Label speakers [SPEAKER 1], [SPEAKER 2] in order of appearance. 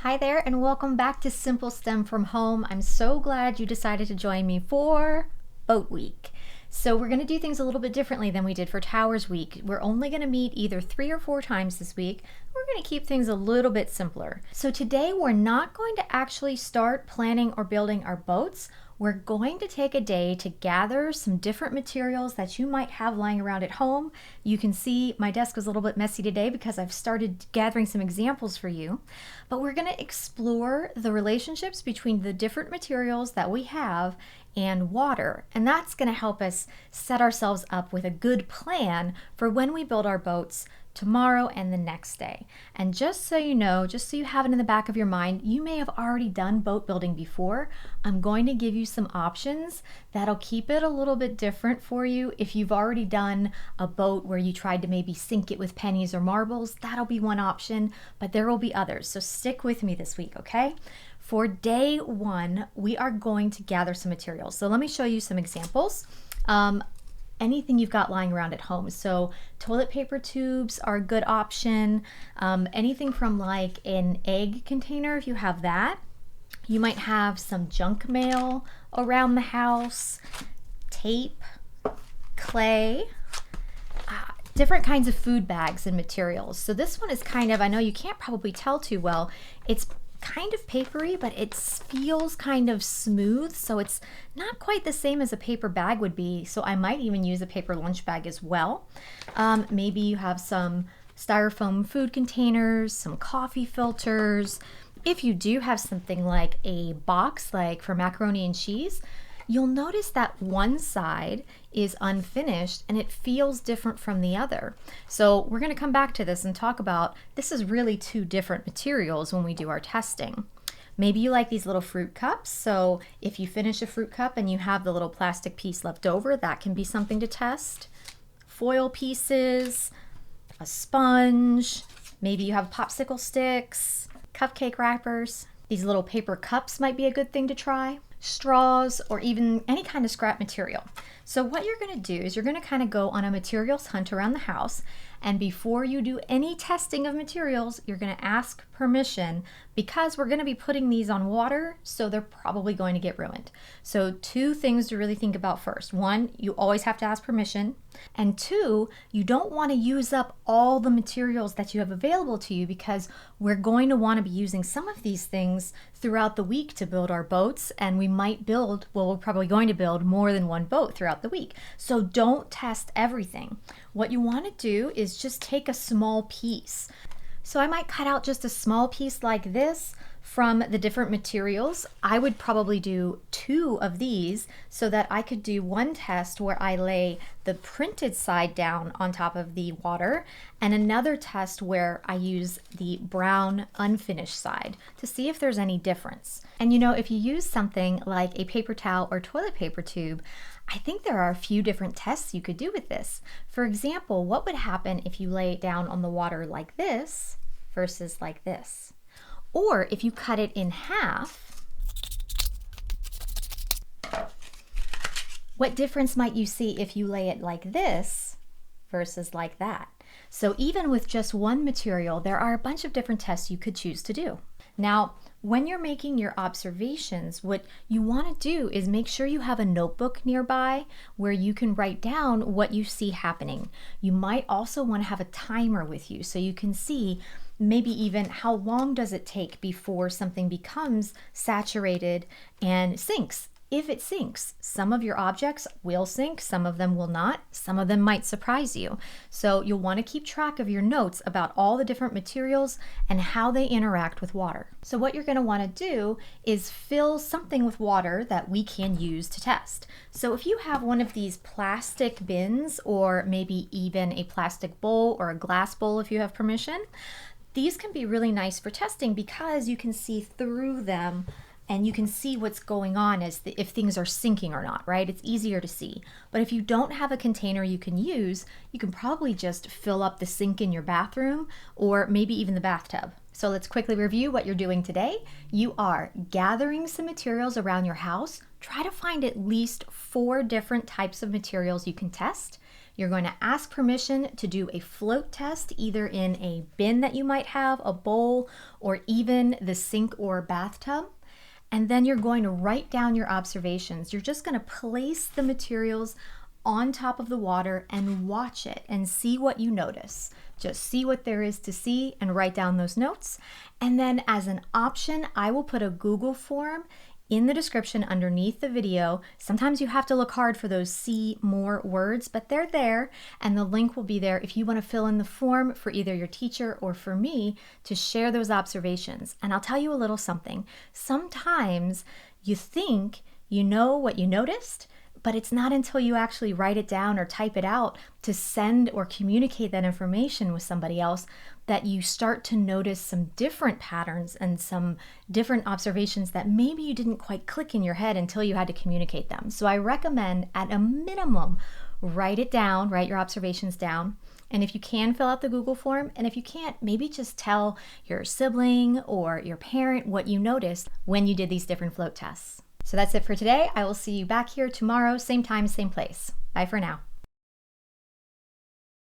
[SPEAKER 1] Hi there, and welcome back to Simple STEM from Home. I'm so glad you decided to join me for Boat Week. So we're going to do things a little bit differently than we did for Towers Week. We're only going to meet either 3 or 4 times this week. We're going to keep things a little bit simpler. So today we're not going to actually start planning or building our boats. We're going to take a day to gather some different materials that you might have lying around at home. You can see my desk is a little bit messy today because I've started gathering some examples for you. But we're going to explore the relationships between the different materials that we have and water. And that's going to help us set ourselves up with a good plan for when we build our boats tomorrow and the next day. And just so you know, just so you have it in the back of your mind, you may have already done boat building before. I'm going to give you some options that'll keep it a little bit different for you. If you've already done a boat where you tried to maybe sink it with pennies or marbles, that'll be one option, but there will be others. So stick with me this week, okay? For day one, we are going to gather some materials. So let me show you some examples. Anything you've got lying around at home. So toilet paper tubes are a good option. Anything from like an egg container, if you have that. You might have some junk mail around the house, tape, clay, different kinds of food bags and materials. So this one is kind of, I know you can't probably tell too well, it's kind of papery, but it feels kind of smooth, so it's not quite the same as a paper bag would be. So I might even use a paper lunch bag as well. Maybe you have some styrofoam food containers, some coffee filters. If you do have something like a box, like for macaroni and cheese, you'll notice that one side is unfinished and it feels different from the other. So we're going to come back to this and talk about this is really two different materials when we do our testing. Maybe you like these little fruit cups. So if you finish a fruit cup and you have the little plastic piece left over, that can be something to test. Foil pieces, a sponge, maybe you have popsicle sticks, cupcake wrappers. These little paper cups might be a good thing to try. Straws, or even any kind of scrap material. So what you're going to do is you're going to kind of go on a materials hunt around the house, and before you do any testing of materials, you're going to ask permission because we're going to be putting these on water, so they're probably going to get ruined. So 2 things to really think about first. 1, you always have to ask permission, and 2, you don't want to use up all the materials that you have available to you because we're going to want to be using some of these things throughout the week to build our boats, and we might build, well, we're probably going to build more than one boat throughout the week. So don't test everything. What you want to do is just take a small piece. So I might cut out just a small piece like this from the different materials. I would probably do 2 of these so that I could do one test where I lay the printed side down on top of the water, and another test where I use the brown unfinished side to see if there's any difference. And you know, if you use something like a paper towel or toilet paper tube, I think there are a few different tests you could do with this. For example, what would happen if you lay it down on the water like this versus like this? Or if you cut it in half, what difference might you see if you lay it like this versus like that? So even with just one material, there are a bunch of different tests you could choose to do. Now, when you're making your observations, what you want to do is make sure you have a notebook nearby where you can write down what you see happening. You might also want to have a timer with you so you can see maybe even how long does it take before something becomes saturated and sinks. If it sinks, some of your objects will sink, some of them will not, some of them might surprise you. So you'll want to keep track of your notes about all the different materials and how they interact with water. So what you're going to want to do is fill something with water that we can use to test. So if you have one of these plastic bins, or maybe even a plastic bowl or a glass bowl if you have permission, these can be really nice for testing because you can see through them and you can see what's going on as if things are sinking or not, right? It's easier to see. But if you don't have a container you can use, you can probably just fill up the sink in your bathroom or maybe even the bathtub. So let's quickly review what you're doing today. You are gathering some materials around your house. Try to find at least 4 different types of materials you can test. You're going to ask permission to do a float test, either in a bin that you might have, a bowl, or even the sink or bathtub. And then you're going to write down your observations. You're just going to place the materials on top of the water and watch it and see what you notice. Just see what there is to see and write down those notes. And then as an option, I will put a Google form in the description underneath the video. Sometimes you have to look hard for those see more words, but they're there, and the link will be there if you want to fill in the form for either your teacher or for me to share those observations. And I'll tell you a little something. Sometimes you think you know what you noticed, but it's not until you actually write it down or type it out to send or communicate that information with somebody else that you start to notice some different patterns and some different observations that maybe you didn't quite click in your head until you had to communicate them. So I recommend, at a minimum, write it down, write your observations down. And if you can, fill out the Google form. And if you can't, maybe just tell your sibling or your parent what you noticed when you did these different float tests. So that's it for today. I will see you back here tomorrow, same time, same place. Bye for now.